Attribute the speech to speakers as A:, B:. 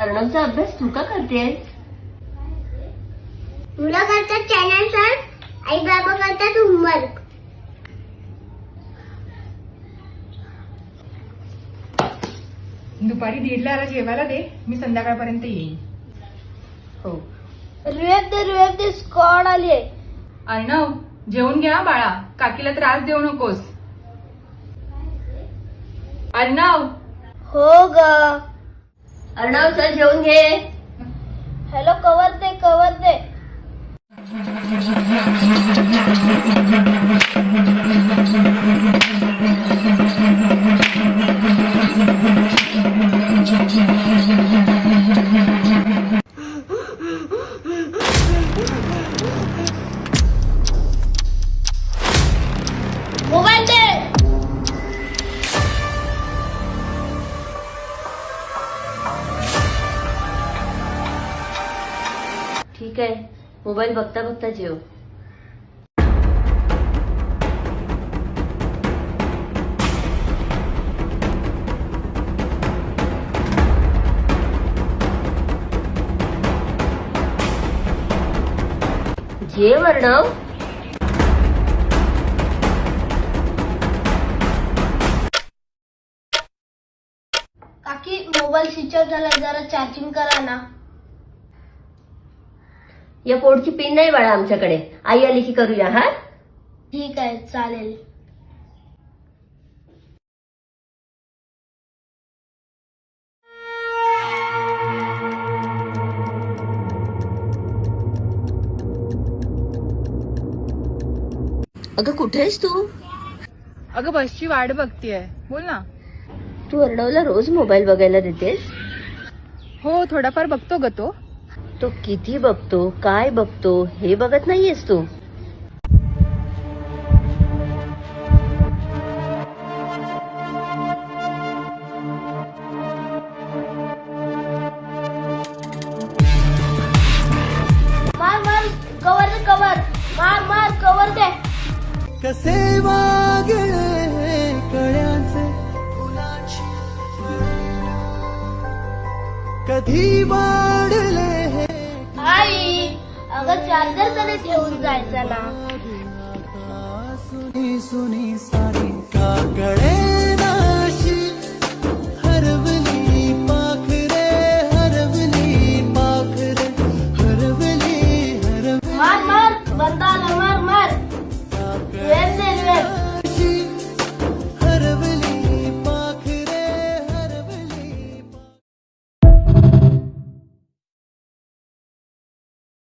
A: अर्णवचा अभ्यास तू का करतेस?
B: मुलं करतात चॅनल सर, आई बाबा करतात होमवर्क.
C: दुपारी 1:30 ला जेवायला दे, मी संध्याकाळपर्यंत येईन.
A: हो.
B: रुएब दे स्क्वॉड आली.
C: अर्णव जेवून घ्या बाळा, काकीला त्रास देऊ नकोस. अर्णव.
B: हो ग.
A: अर्णव चल जेवून घे.
B: हॅलो, कवर दे. मोबाईल दे.
A: ठीक आहे, मोबाईल बघता बघता जेव. जेव अर्णव.
B: काकी, मोबाईल स्विच ऑफ झाला, जरा चार्जिंग करा ना.
A: या पोर्टची पिन नाही बाळा आमच्याकडे, आई आली की करूया. हा
B: ठीक आहे, चालेल.
A: अगं कुठे आहेस तू?
C: अगं बसची वाट बघतीये, बोल ना.
A: तू अर्णवला रोज मोबाईल बघायला देतेस?
C: हो, थोडाफार बघतो ग तो.
A: तो किती बघतो, काय बघतो हे बघत नाहीयेस तू.
B: मार कवर मार कवर दे.
D: कसे वागळे कळ्यांचे फुलाची, कधी वाढले हे
B: आई, अगं चार्जर कडे ठेवून जायचं ना.
D: सुनी सुनी सारी काकडे